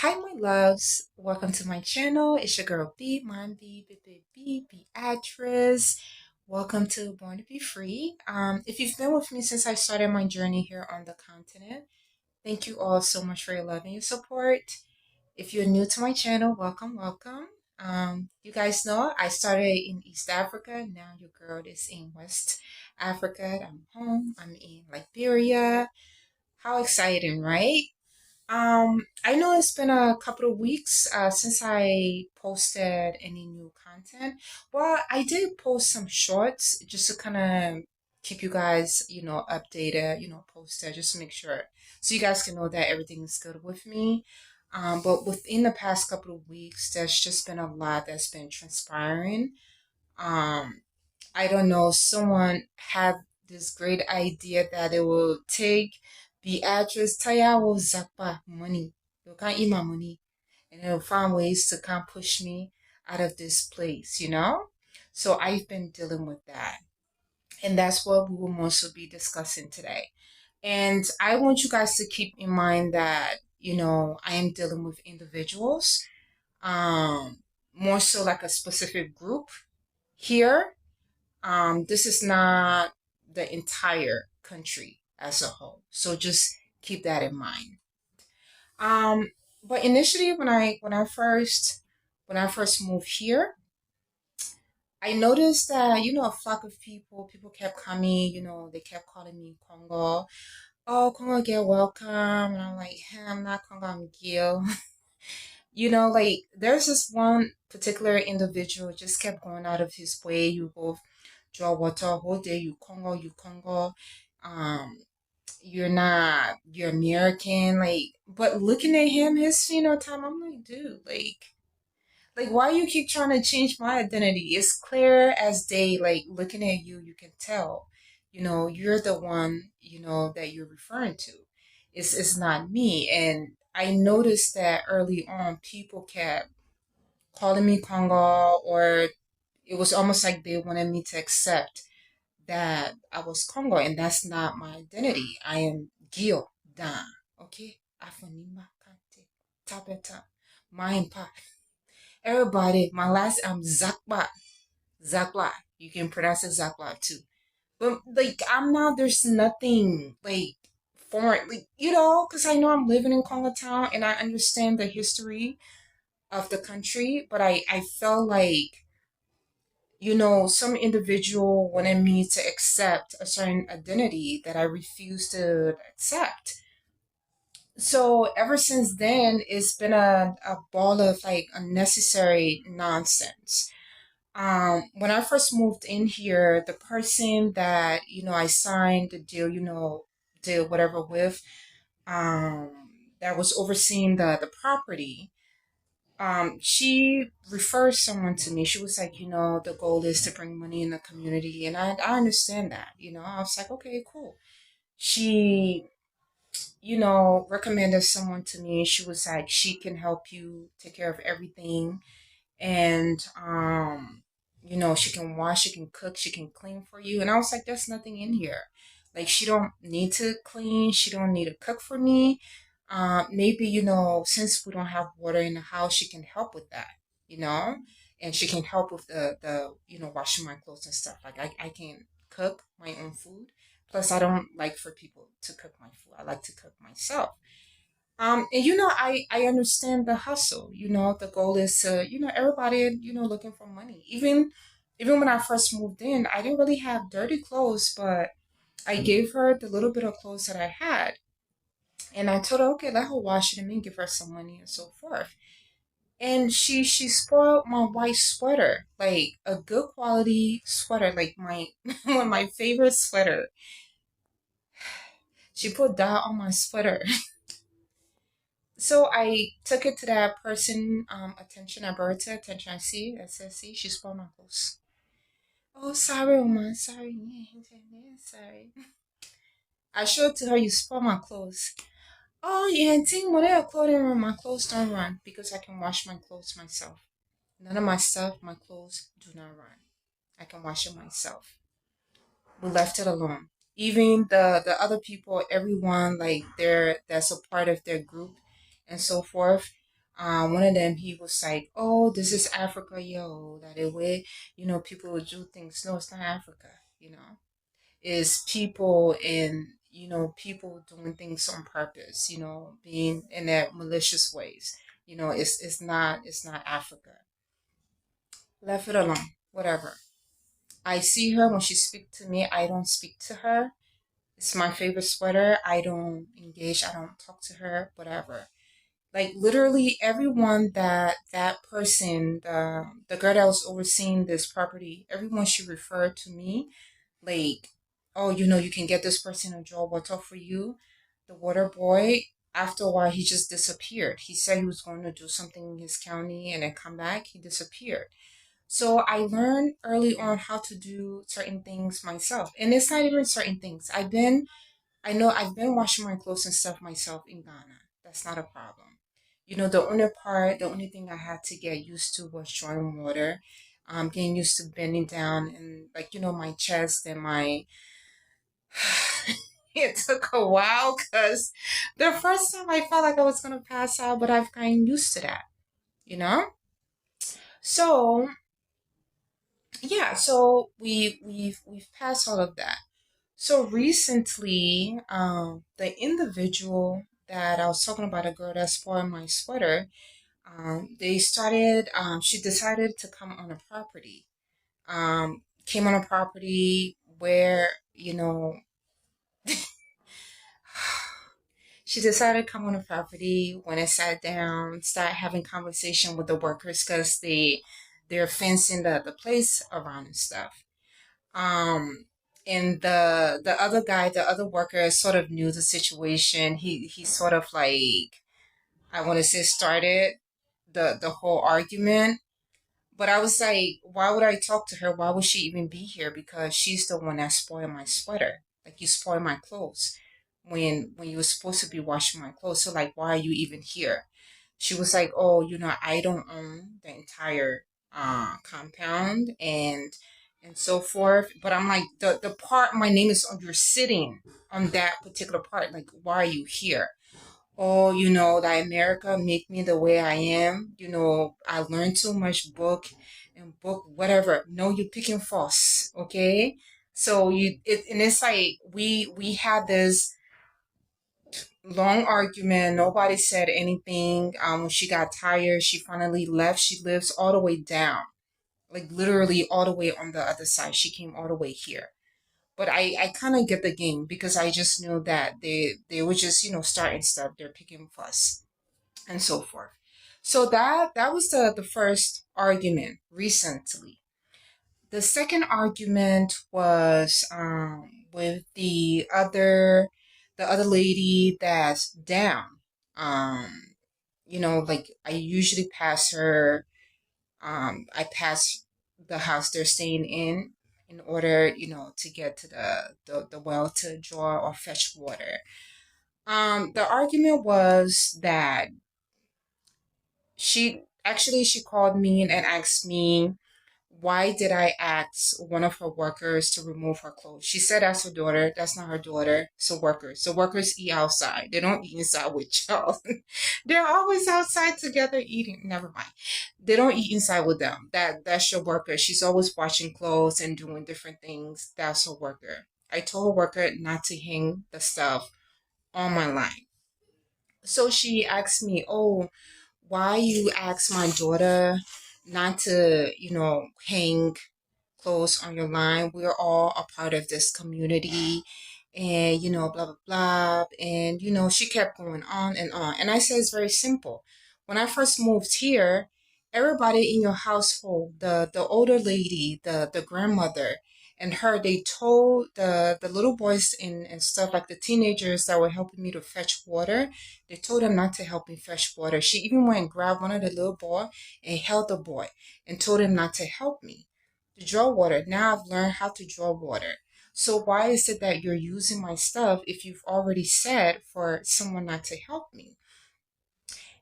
Hi, my loves. Welcome to my channel. It's your girl B, Mom B, Beatrice. Welcome to Born to Be Free. If you've been with me since I started my journey here on the continent, thank you all so much for your love and your support. If you're new to my channel, welcome. You guys know I started in East Africa. Now your girl is in West Africa. I'm home. I'm in Liberia. How exciting, right? I know it's been a couple of weeks since I posted any new content. Well, I did post some shorts just to kind of keep you guys, updated, posted, just to make sure so you guys can know that everything is good with me. But within the past couple of weeks, there's just been a lot that's been transpiring. Um, I don't know, someone had this great idea that it will take the address Taya will Zakpa money. You can't eat my money. And it'll find ways to kind of push me out of this place? So I've been dealing with that. And that's what we will mostly be discussing today. And I want you guys to keep in mind that, I am dealing with individuals, more so like a specific group here. This is not the entire country as a whole. So just keep that in mind. Um, but initially when I first moved here, I noticed that, a flock of people kept coming, they kept calling me Congo. Oh, Congo get welcome. And I'm like, hey, I'm not Congo, I'm Gil. Like there's this one particular individual just kept going out of his way. You both draw water whole day, you Congo. Um, you're American, like, but looking at him, his time, I'm like, dude, like why you keep trying to change my identity? It's clear as day, like looking at you, you can tell, you're the one, that you're referring to. It's not me. And I noticed that early on people kept calling me Congo, or it was almost like they wanted me to accept that I was Congo, and that's not my identity. I am Gio Dan. Okay? Afonima Kante. Tabeta. Maimpa. Everybody, my last I'm Zakba. Zakba. You can pronounce it Zakba too. But like I'm not, there's nothing like foreign, like, because I know I'm living in Congo town and I understand the history of the country, but I felt like, some individual wanted me to accept a certain identity that I refused to accept. So ever since then, it's been a ball of like unnecessary nonsense. When I first moved in here, the person that, I signed the deal, deal whatever with, um, that was overseeing the property, she referred someone to me. She was like, the goal is to bring money in the community. And I understand that, I was like, okay, cool. She, recommended someone to me. She was like, she can help you take care of everything. And, she can wash, she can cook, she can clean for you. And I was like, there's nothing in here. Like, she don't need to clean. She don't need to cook for me. Maybe, since we don't have water in the house, she can help with that, you know, and she can help with the washing my clothes and stuff. Like I can cook my own food. Plus, I don't like for people to cook my food. I like to cook myself. And I understand the hustle. The goal is to, everybody, looking for money. Even when I first moved in, I didn't really have dirty clothes, but I gave her the little bit of clothes that I had. And I told her, okay, let her wash it and then give her some money and so forth. And she spoiled my white sweater, like a good quality sweater, like my one of my favorite sweater. She put dye on my sweater. So I took it to that person, attention. I brought it to attention. I said, see, she spoiled my clothes. Oh, sorry, Oma, sorry, yeah, sorry. I showed to her, you spoiled my clothes. Oh, yeah, and think whatever clothing run, my clothes don't run because I can wash my clothes myself. None of my stuff, my clothes do not run. I can wash it myself. We left it alone. Even the other people, everyone, like that's a part of their group and so forth. One of them, he was like, "Oh, this is Africa, yo. That the way, people would do things. No, it's not Africa. Is people people doing things on purpose. Being in their malicious ways. It's not Africa. Left it alone. Whatever. I see her when she speaks to me. I don't speak to her. It's my favorite sweater. I don't engage. I don't talk to her. Whatever. Like literally everyone that person, the girl that was overseeing this property, everyone she referred to me, like, oh, you can get this person to draw water for you. The water boy, after a while, he just disappeared. He said he was going to do something in his county and then come back. He disappeared. So I learned early on how to do certain things myself. And it's not even certain things. I know I've been washing my clothes and stuff myself in Ghana. That's not a problem. The only thing I had to get used to was drawing water. Getting used to bending down and like, my chest and my, it took a while because the first time I felt like I was going to pass out, but I've gotten used to that, you know? So yeah, so we've passed all of that. So recently, the individual that I was talking about, a girl that spoiled my sweater, she decided to come on a property. Came on a property where, she decided to come on a property when I sat down, start having conversation with the workers because they're fencing the place around and stuff. Um, and the other guy, the other worker, sort of knew the situation. He sort of like, I want to say, started the whole argument. But I was like, why would I talk to her? Why would she even be here? Because she's the one that spoiled my sweater. Like you spoiled my clothes when you were supposed to be washing my clothes. So like, why are you even here? She was like, oh, I don't own the entire compound and so forth. But I'm like, the part my name is on, you're sitting on that particular part. Like, why are you here? Oh, that America make me the way I am. I learned too much book whatever. No, you're picking false, okay? So and it's like we had this long argument. Nobody said anything. When she got tired, she finally left. She lives all the way down, like literally all the way on the other side. She came all the way here. But I kind of get the game because I just knew that they were just starting stuff. They're picking fuss and so forth. So that was the first argument recently. The second argument was with the other lady that's down. Like I usually pass her. I pass the house they're staying in order to get to the well to draw or fetch water. The argument was that she called me and asked me why did I ask one of her workers to remove her clothes. She said that's her daughter. That's not her daughter. So workers. So workers eat outside. They don't eat inside with y'all. They're always outside together eating. Never mind. They don't eat inside with them. That's your worker. She's always washing clothes and doing different things. That's her worker. I told her worker not to hang the stuff on my line. So she asked me, oh, why you ask my daughter not to, hang clothes on your line? We're all a part of this community and, blah, blah, blah. And, she kept going on and on. And I said, it's very simple. When I first moved here, everybody in your household, the older lady, the grandmother, and her, they told the little boys and stuff, like the teenagers that were helping me to fetch water, they told them not to help me fetch water. She even went and grabbed one of the little boy and held the boy and told him not to help me to draw water. Now I've learned how to draw water. So why is it that you're using my stuff if you've already said for someone not to help me?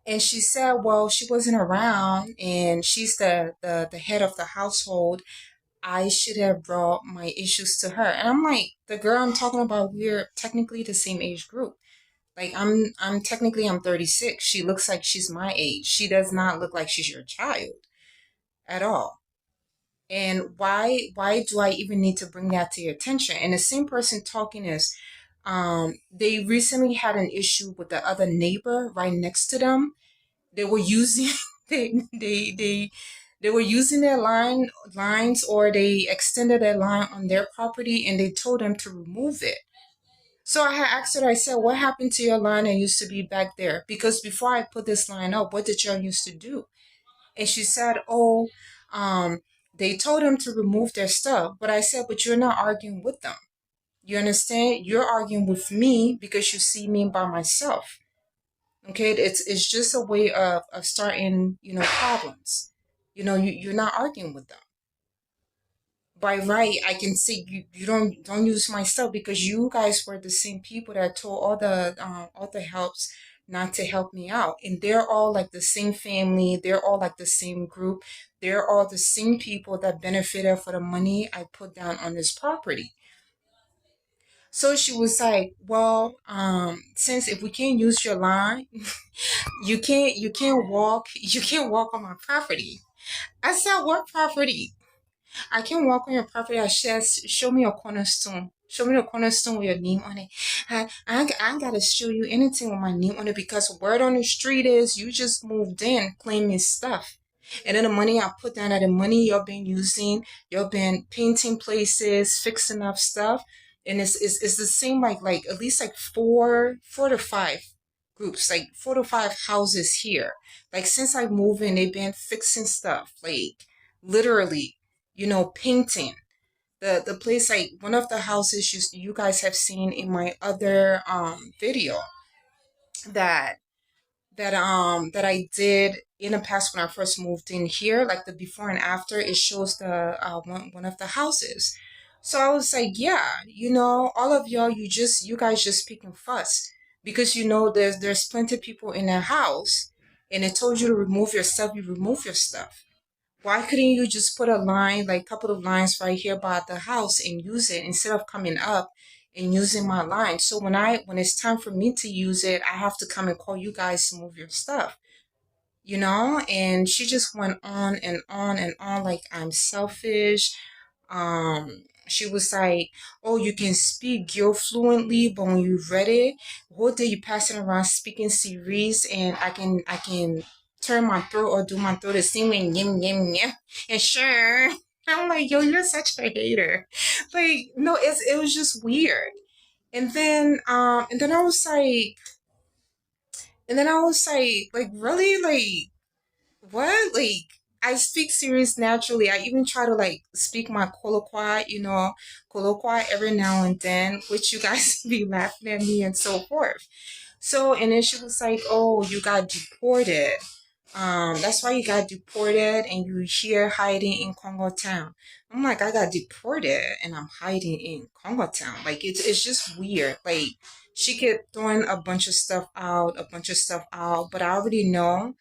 And she said, well, she wasn't around and she's the head of the household. I should have brought my issues to her. And I'm like, the girl I'm talking about, we're technically the same age group. Like I'm technically I'm 36. She looks like she's my age. She does not look like she's your child at all. And why do I even need to bring that to your attention? And the same person talking is they recently had an issue with the other neighbor right next to them. They were using they were using their lines, or they extended their line on their property, and they told them to remove it. So I had asked her, I said, what happened to your line that used to be back there? Because before I put this line up, what did y'all used to do? And she said, oh, um, they told them to remove their stuff. But I said, but you're not arguing with them. You understand? You're arguing with me because you see me by myself. Okay, it's just a way of starting, problems. You're not arguing with them. By right, I can say you don't use my stuff because you guys were the same people that told all the helps not to help me out, and they're all like the same family. They're all like the same group. They're all the same people that benefited for the money I put down on this property. So she was like, well, since if we can't use your line, you can't walk on my property. I said, what property? I can walk on your property. I says, show me your cornerstone. Show me the cornerstone with your name on it. I gotta show you anything with my name on it because word on the street is you just moved in claiming stuff. And then the money I put down, the money you've been using, you've been painting places, fixing up stuff. And it's the same like at least like four to five groups, like 4 to 5 houses here. Like since I moved in, they've been fixing stuff, like literally, painting. The place, like one of the houses you guys have seen in my other video that that I did in the past when I first moved in here, like the before and after, it shows the one of the houses. So I was like, yeah, all of y'all, you guys just picking fuss because there's plenty of people in the house, and it told you to remove your stuff. You remove your stuff. Why couldn't you just put a line, like a couple of lines right here by the house and use it instead of coming up and using my line? So when it's time for me to use it, I have to come and call you guys to move your stuff, And she just went on and on and on like I'm selfish. She was like, "Oh, you can speak Geo fluently, but when you read it, whole day you passing around speaking series, and I can turn my throat or do my throat the same way, yim yim yim, and sure." I'm like, "Yo, you're such a hater." Like, no, it was just weird. And then I was like, really, like what? Like, I speak serious naturally. I even try to like speak my colloquy every now and then, which you guys be laughing at me and so forth. So, and then she was like, "Oh, you got deported. That's why you got deported, and you here hiding in Congo Town." I'm like, I got deported, and I'm hiding in Congo Town. Like, it's just weird. Like, she kept throwing a bunch of stuff out, but I already know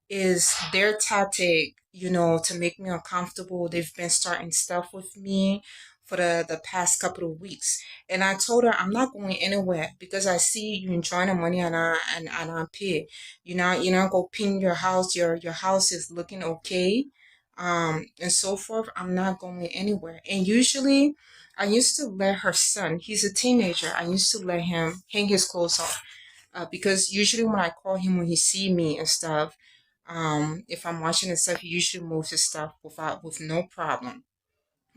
is their tactic, to make me uncomfortable. They've been starting stuff with me for the past couple of weeks. And I told her I'm not going anywhere because I see you enjoying the money and I pay. You know, go pin your house, your house is looking okay. And so forth. I'm not going anywhere. And usually I used to let her son, he's a teenager, I used to let him hang his clothes off because usually when I call him when he see me and stuff, if I'm watching and stuff, he usually moves his stuff with no problem.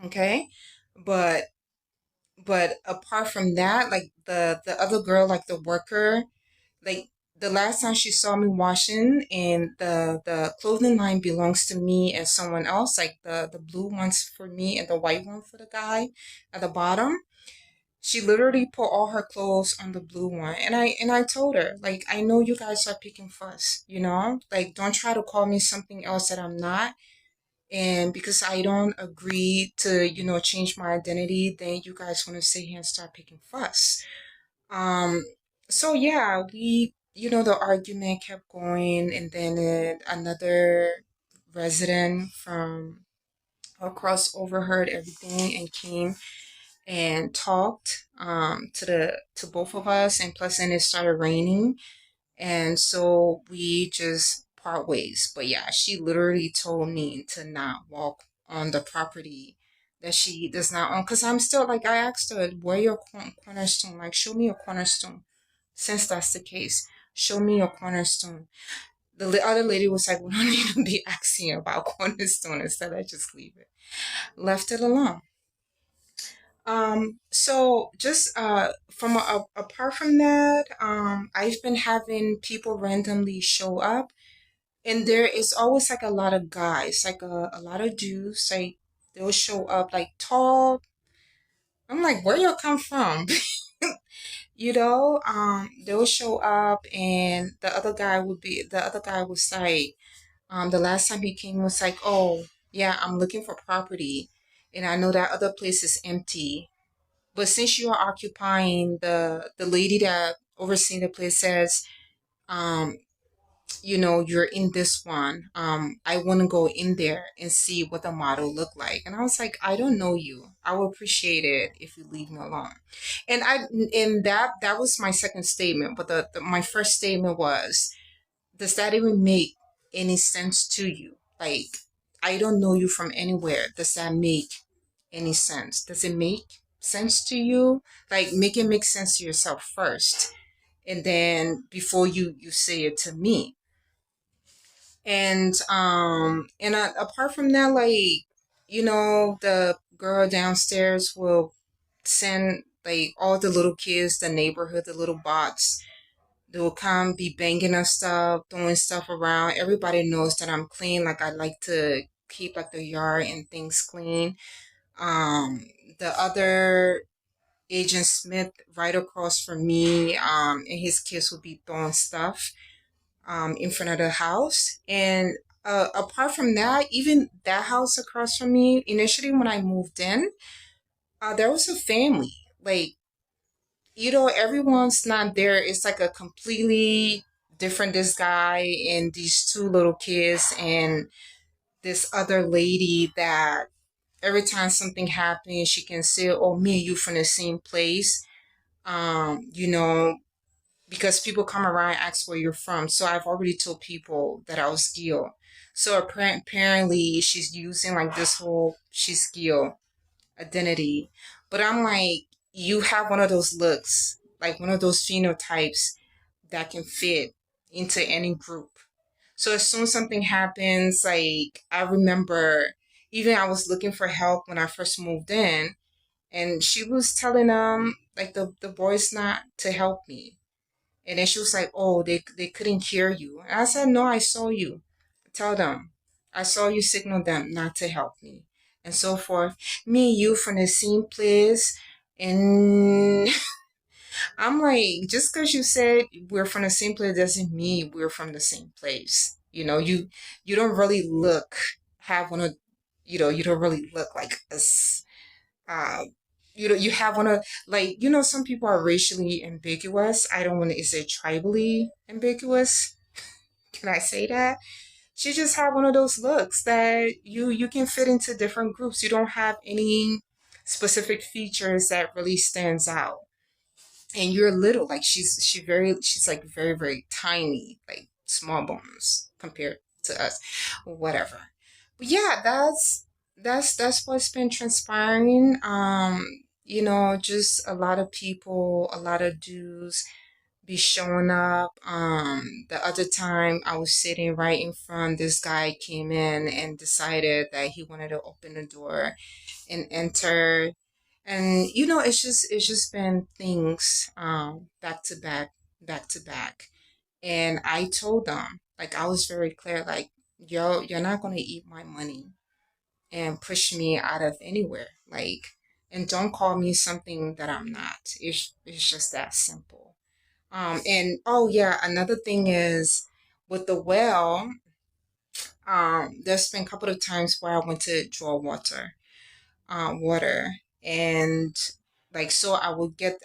Okay, but apart from that, like the other girl, like the worker, like the last time she saw me washing, and the clothing line belongs to me and someone else, like the blue one's for me and the white one for the guy at the bottom. She literally put all her clothes on the blue one. And I told her, like, I know you guys are picking fuss, Like, don't try to call me something else that I'm not. And because I don't agree to, change my identity, then you guys want to sit here and start picking fuss. Um, so yeah, the argument kept going, and then another resident from across overheard everything and came and talked to both of us, and plus then it started raining, and so we just part ways. But yeah, she literally told me to not walk on the property that she does not own. Because I'm still like, I asked her, where your cornerstone? Like, show me your cornerstone. Since that's the case, show me your cornerstone. The other lady was like, we don't need to be asking about cornerstone. Instead, I just leave it. Left it alone. So just from apart from that, I've been having people randomly show up, and there is always like a lot of guys, like a lot of dudes, like they'll show up like tall. I'm like, where y'all come from? They'll show up, and the other guy was like, the last time he came was like, oh yeah, I'm looking for property, and I know that other place is empty. But since you are occupying the lady that overseeing the place says, um, you're in this one. I want to go in there and see what the model look like. And I was like, I don't know you. I will appreciate it if you leave me alone. And that was my second statement. But my first statement was, does that even make any sense to you? Like, I don't know you from anywhere. Does that make any sense? Does it make sense to you? Like, make it make sense to yourself first, and then before you say it to me. And apart from that, like, the girl downstairs will send like all the little kids, the neighborhood, the little bots. They will come be banging us stuff, throwing stuff around. Everybody knows that I'm clean. Like, I like to keep like the yard and things clean. Um, the other Agent Smith right across from me, and his kids would be throwing stuff in front of the house. And apart from that, even that house across from me, initially when I moved in, there was a family. Like, everyone's not there. It's like a completely different, this guy and these two little kids and this other lady that every time something happens, she can say, oh, me and you from the same place. Um, you know, because people come around and ask where you're from. So I've already told people that I was Gil. So apparently she's using like this whole she's Gil identity. But I'm like, you have one of those looks, like one of those phenotypes that can fit into any group. So as soon as something happens, like I remember even I was looking for help when I first moved in, and she was telling like the boys not to help me. And then she was like, oh, they couldn't hear you. And I said, no, I saw you. Tell them. I saw you signal them not to help me. And so forth. Me and you from the same place. And I'm like, just because you said we're from the same place doesn't mean we're from the same place. You don't really have one of, you don't really look like us. Uh, you have one of, like, some people are racially ambiguous. I don't want to say tribally ambiguous. Can I say that? She just have one of those looks that you can fit into different groups. You don't have any specific features that really stands out. And you're little, like she's like very, very tiny, like small bones compared to us, whatever. But yeah, that's what's been transpiring. Just a lot of people, a lot of dudes be showing up. The other time I was sitting right in front, this guy came in and decided that he wanted to open the door and enter. And it's just been things back to back, back to back. And I told them, like, I was very clear, like, yo, you're not gonna eat my money and push me out of anywhere. Like, and don't call me something that I'm not. It's just that simple. And oh yeah, another thing is with the well, there's been a couple of times where I went to draw water, and like, so I will get,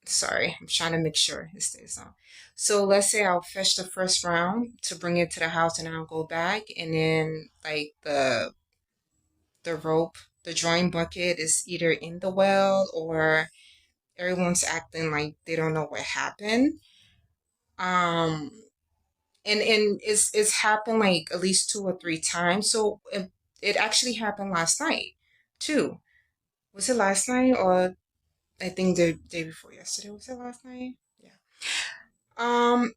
sorry, I'm trying to make sure it stays on. So let's say I'll fetch the first round to bring it to the house, and I'll go back, and then like the rope, the drawing bucket is either in the well or everyone's acting like they don't know what happened. Um, and it's happened like at least two or three times. So it actually happened last night too. Was it last night or I think the day before yesterday? Was it last night? Yeah. Um.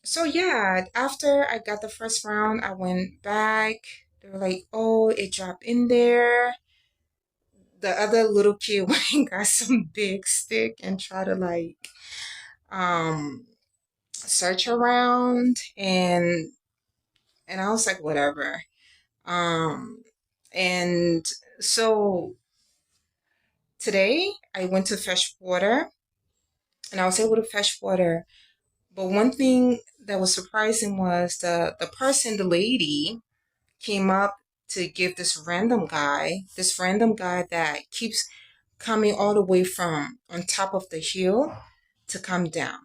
So yeah, after I got the first round, I went back. They were like, "Oh, it dropped in there." The other little kid went and got some big stick and try to like um search around, and I was like, whatever. Um, and so today I went to fetch water and I was able to fetch water. But one thing that was surprising was the person, the lady, came up to give this random guy that keeps coming all the way from on top of the hill to come down.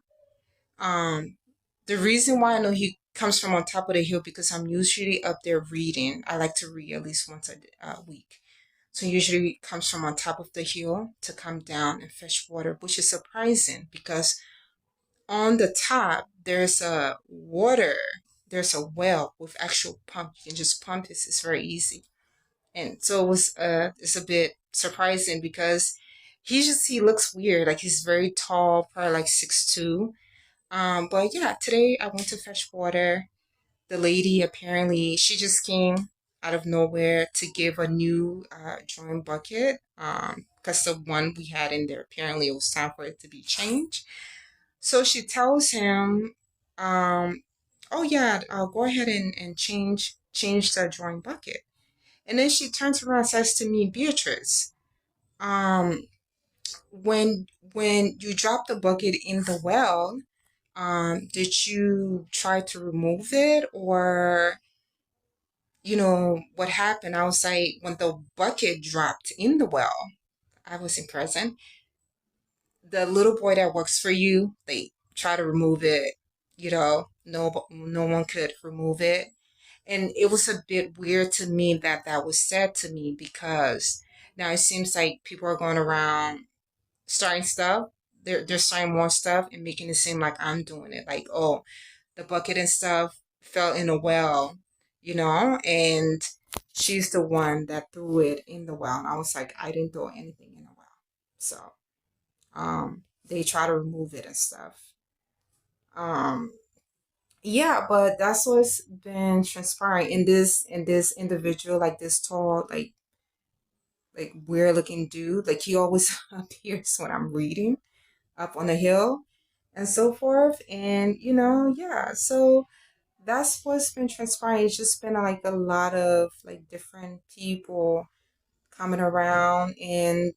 Um, the reason why I know he comes from on top of the hill because I'm usually up there reading. I like to read at least once a week. So usually it comes from on top of the hill to come down and fetch water, which is surprising because on the top there's a well with actual pump. You can just pump it. It's very easy. And so it's a bit surprising because he looks weird. Like he's very tall, probably like 6'2". But yeah, today I went to fetch water. The lady apparently she just came out of nowhere to give a new drawing bucket. Because the one we had in there apparently it was time for it to be changed. So she tells him, "Oh yeah, I'll go ahead and change the drawing bucket." And then she turns around and says to me, "Beatrice, um, when you drop the bucket in the well, did you try to remove it or what happened?" I was like, when the bucket dropped in the well, I wasn't present. The little boy that works for you, they try to remove it, no one could remove it. And it was a bit weird to me that that was said to me because now it seems like people are going around starting stuff. They're starting more stuff and making it seem like I'm doing it. Like, oh, the bucket and stuff fell in a well, and she's the one that threw it in the well. And I was like, I didn't throw anything in the well. So, they try to remove it and stuff. Um, yeah, but that's what's been transpiring in this individual, like this tall, like weird looking dude. Like he always appears when I'm reading up on the hill and so forth. And yeah, so that's what's been transpiring. It's just been like a lot of like different people coming around, and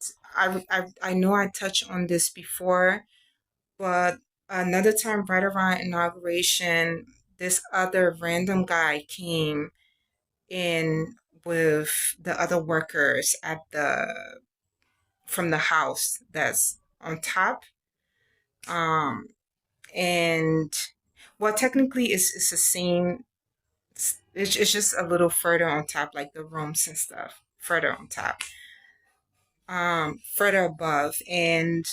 I know I touched on this before, but another time right around inauguration, this other random guy came in with the other workers at the from the house that's on top. Um, and well, technically, it's the same. It's just a little further on top, like the rooms and stuff, further on top, further above. And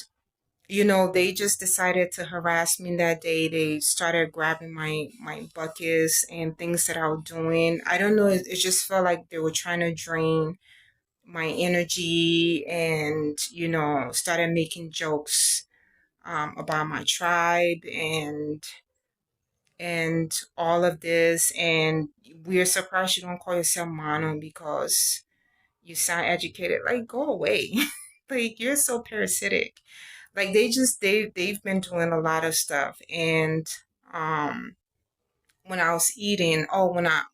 they just decided to harass me that day. They started grabbing my buckets and things that I was doing. I don't know. It just felt like they were trying to drain my energy, and started making jokes about my tribe and all of this. And we're surprised you don't call yourself Mono because you sound educated. Like, go away. Like, you're so parasitic. Like, they've been doing a lot of stuff. And um when I was eating, oh, when I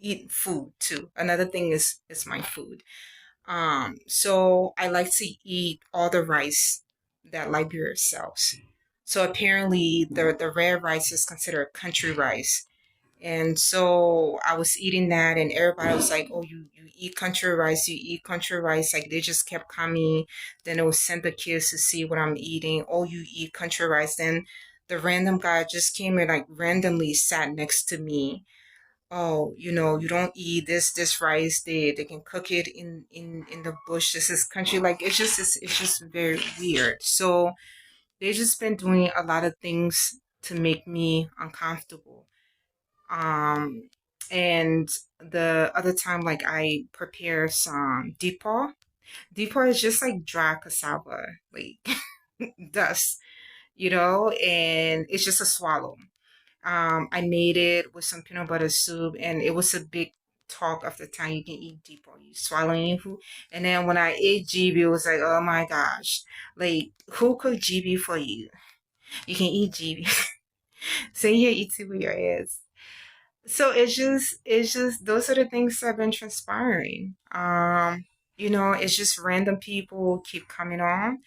eat food too. Another thing is my food. So I like to eat all the rice that Liberia sells. So apparently the red rice is considered country rice. And so I was eating that, and everybody was like, "Oh, you eat country rice, you eat country rice." Like they just kept coming. Then it was send the kids to see what I'm eating. "Oh, you eat country rice." Then the random guy just came and like randomly sat next to me. oh, you don't eat this rice. They can cook it in the bush. This is country. Like it's just very weird. So they just been doing a lot of things to make me uncomfortable. Um, and the other time, like I prepare some deepa. Deepa is just like dry cassava, like dust, and it's just a swallow. I made it with some peanut butter soup, and it was a big talk of the time you can eat deepa. You swallowing food, and then when I ate GB, it was like, oh my gosh, like who cooked GB for you? You can eat GB. Say here, eat it with your ass. So it's just those are the things that have been transpiring. It's just random people keep coming on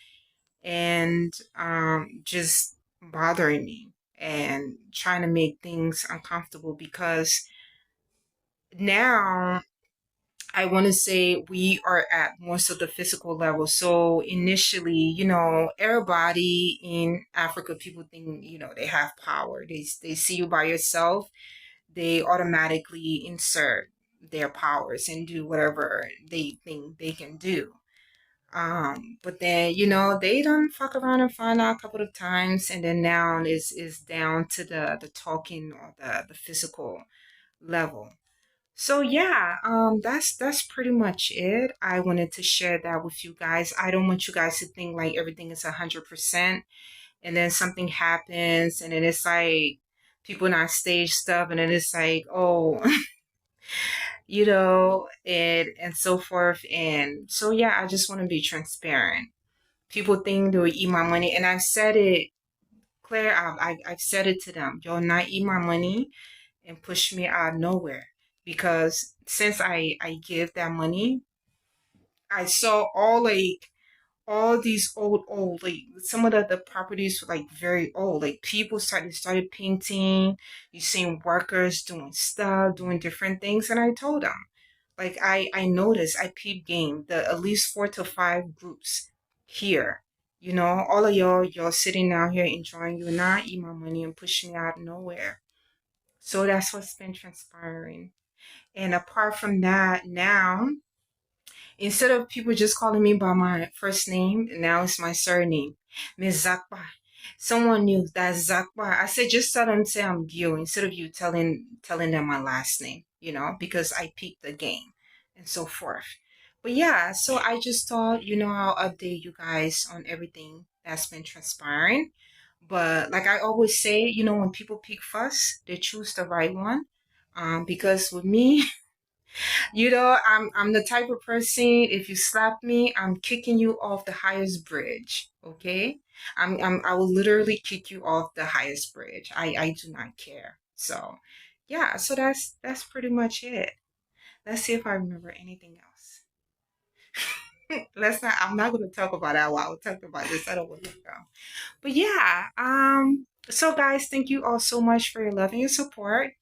and just bothering me and trying to make things uncomfortable because now I want to say we are at more so the physical level. So initially, everybody in Africa, people think, they have power. They see you by yourself, they automatically insert their powers and do whatever they think they can do. But then, they done fuck around and find out a couple of times, and then now is down to the talking or the physical level. So yeah, that's pretty much it. I wanted to share that with you guys. I don't want you guys to think like everything is 100%, and then something happens, and then it's like people not stage stuff, and then it's like, oh, and so forth. And so yeah, I just want to be transparent. People think they will eat my money, and I've said it, Claire. I've said it to them. You'll not eat my money and push me out of nowhere because since I give that money, I saw all these old like some of the properties were like very old. Like people started painting. You seen workers doing stuff, doing different things, and I told them. Like I noticed, I peep game the at least 4 to 5 groups here. All of y'all sitting down here enjoying, you not eat my money and push me out of nowhere. So that's what's been transpiring. And apart from that, now instead of people just calling me by my first name, now it's my surname, Miss Zakba. Someone knew that Zakba. I said just tell them say I'm Gio instead of you telling them my last name, because I peeped the game and so forth. But yeah, so I just thought, I'll update you guys on everything that's been transpiring. But like I always say, when people pick fuss, they choose the right one. Because with me, I'm the type of person, if you slap me, I'm kicking you off the highest bridge. Okay? I will literally kick you off the highest bridge. I do not care. So yeah, so that's pretty much it. Let's see if I remember anything else. I'm not gonna talk about that while we're talking about this. I don't want to go. But yeah, so guys, thank you all so much for your love and your support.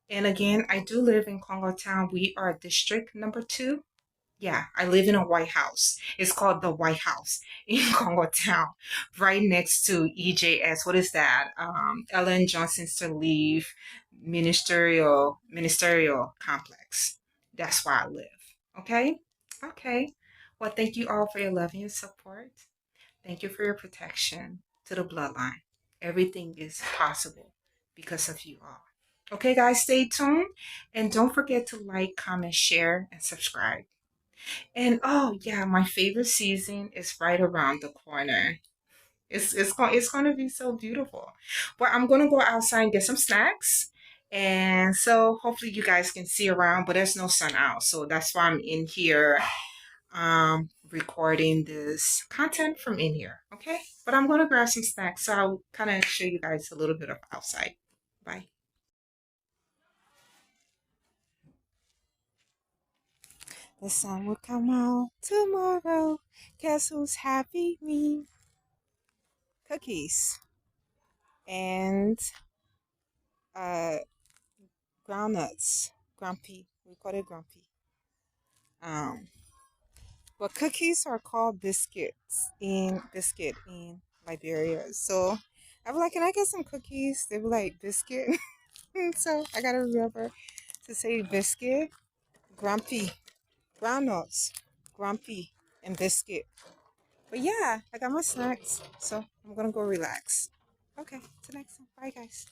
And again, I do live in Congo Town. We are district number 2. Yeah, I live in a White House. It's called the White House in Congo Town, right next to EJS. What is that? Ellen Johnson Sirleaf Ministerial Complex. That's where I live. Okay? Okay. Well, thank you all for your love and your support. Thank you for your protection to the bloodline. Everything is possible because of you all. Okay, guys, stay tuned. And don't forget to like, comment, share, and subscribe. And oh yeah, my favorite season is right around the corner. It's going to be so beautiful. But I'm going to go outside and get some snacks. And so hopefully you guys can see around, but there's no sun out. So that's why I'm in here recording this content from in here. Okay? But I'm going to grab some snacks. So I'll kind of show you guys a little bit of outside. Bye. The sun will come out tomorrow. Guess who's happy? Me. Cookies and uh groundnuts. Grumpy. We call it grumpy. Um but cookies are called biscuit in Liberia. So I was like, can I get some cookies? They were like biscuit. So I gotta remember to say biscuit, grumpy, groundnuts, grumpy, and biscuit. But yeah, I got my snacks, so I'm gonna go relax. Okay, till next time. Bye, guys.